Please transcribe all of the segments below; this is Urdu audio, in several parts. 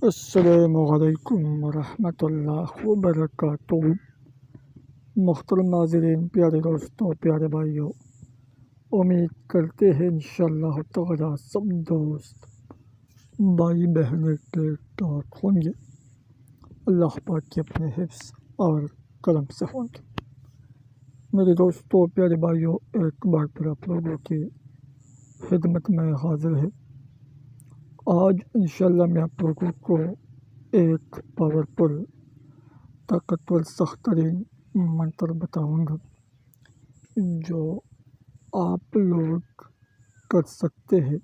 السلام علیکم ورحمۃ اللہ وبرکاتہ۔ محترم ناظرین، پیارے دوستوں، پیارے بھائیوں، امید کرتے ہیں انشاءاللہ تعالی سب دوست بھائی بہنیں ٹھیک ٹھاک ہوں گے، اللہ پاک کے اپنے حفظ اور کرم سے ہوں گے۔ میرے دوستوں، پیارے بھائیوں، ایک بار پھر آپ لوگوں کی خدمت میں حاضر ہے۔ آج انشاءاللہ میں آپ لوگوں کو ایک پاورفل طاقتور سخت ترین منتر بتاؤں گا جو آپ لوگ کر سکتے ہیں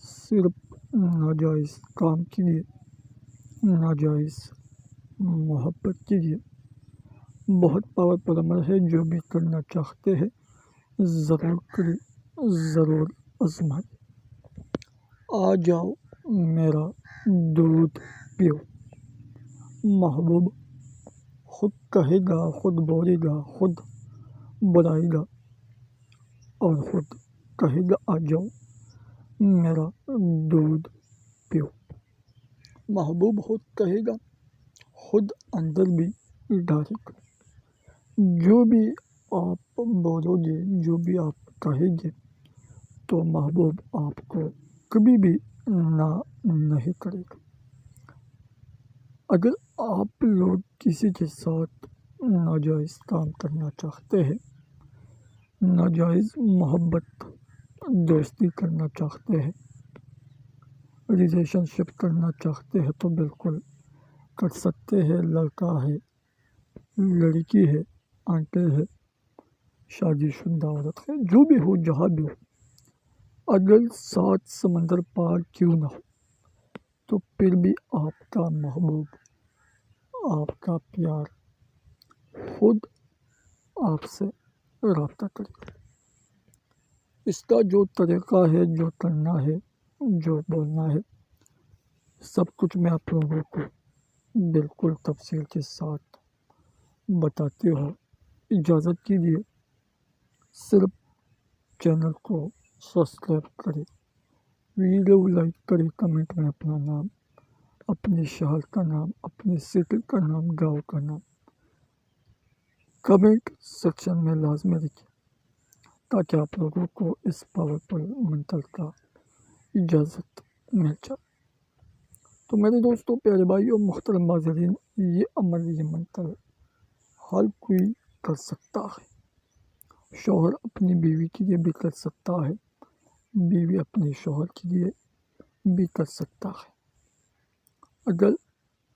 صرف ناجائز کام کے لیے، ناجائز محبت کے لیے۔ بہت پاورفل عمل ہے، جو بھی کرنا چاہتے ہیں ضرور کریں، ضرور آزمائیں۔ آ جاؤ میرا دودھ پیو۔ محبوب خود کہے گا، خود بولے گا، خود بلائے گا اور خود کہے گا آ جاؤ میرا دودھ پیو۔ محبوب خود کہے گا، خود اندر بھی ڈالے گا۔ جو بھی آپ بولو گے، جو بھی آپ کہیں گے تو محبوب آپ کو کبھی بھی نہ نہیں کرے گا۔ اگر آپ لوگ کسی کے ساتھ ناجائز کام کرنا چاہتے ہیں، ناجائز محبت دوستی کرنا چاہتے ہیں، ریلیشن شپ کرنا چاہتے ہیں تو بالکل کر سکتے ہیں۔ لڑکا ہے، لڑکی ہے، آنٹی ہے، شادی شدہ عورت ہے، جو بھی ہو، جہاں بھی ہو، اگر 7 سمندر پار کیوں نہ ہو تو پھر بھی آپ کا محبوب، آپ کا پیار خود آپ سے رابطہ کرے گا۔ اس کا جو طریقہ ہے، جو کرنا ہے، جو بولنا ہے، سب کچھ میں آپ لوگوں کو بالکل تفصیل کے ساتھ بتاتے ہوں۔ اجازت کیجیے، صرف چینل کو سبسکرائب کریں، ویڈیو لائک کریں، کمنٹ میں اپنا نام، اپنے شہر کا نام، اپنے سٹی کا نام، گاؤں کا نام کمنٹ سیکشن میں لازمی لکھیں تاکہ آپ لوگوں کو اس پاورفل منتر کا اجازت مل جائے۔ تو میرے دوستوں، پیارے بھائیوں، محترم ناظرین، یہ عمل، یہ منتر ہر کوئی کر سکتا ہے۔ شوہر اپنی بیوی کے لیے بھی کر سکتا ہے، بیوی اپنے شوہر کے لیے بھی کر سکتا ہے۔ اگر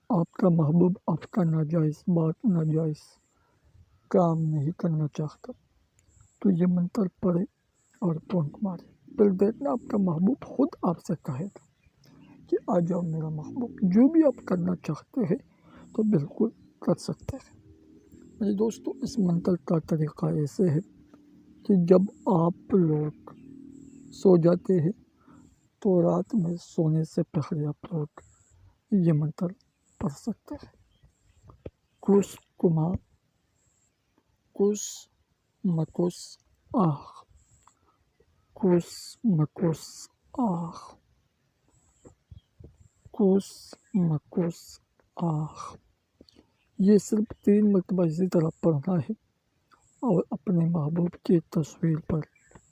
آپ کا محبوب آپ کا ناجائز بات، ناجائز کام نہیں کرنا چاہتا تو یہ منتر پڑھے اور پونک مارے، پھر دیکھنا آپ کا محبوب خود آپ سے کہے گا کہ آ جاؤ میرا محبوب۔ جو بھی آپ کرنا چاہتے ہیں تو بالکل کر سکتے ہیں۔ میرے دوستو، اس منتر کا طریقہ ایسے ہے کہ جب آپ لوگ سو جاتے ہیں تو رات میں سونے سے پہلے آپ لوگ یہ منتر پڑھ سکتے ہیں۔ کس کما کس مکس آہ، کس مکس آہ، کس مکس آہ۔ یہ صرف 3 مرتبہ اسی طرح پڑھنا ہے اور اپنے محبوب کی تصویر پر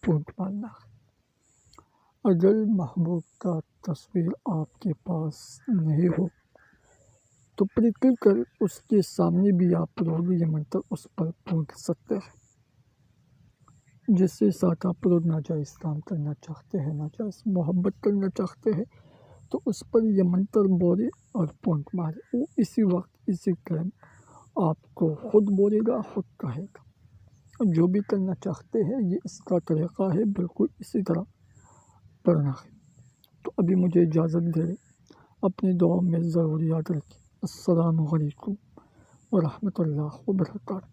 پونک مارنا ہے۔ اگر محبوب کا تصویر آپ کے پاس نہیں ہو تو پریکل کر اس کے سامنے بھی آپ لوگ یہ منتر اس پر پونک سکتے ہیں۔ جس سے ساتھ آپ لوگ ناجائز کام کرنا چاہتے ہیں، ناجائز محبت کرنا چاہتے ہیں تو اس پر یہ منتر بولے اور پونک مارے، وہ اسی وقت، اسی ٹائم آپ کو خود بولے گا، خود کہے گا۔ جو بھی کرنا چاہتے ہیں، یہ اس کا طریقہ ہے، بالکل اسی طرح پڑھنا ہے۔ تو ابھی مجھے اجازت دے، اپنی دعاؤں میں ضرور یاد رکھیں۔ السلام علیکم ورحمۃ اللہ وبرکاتہ۔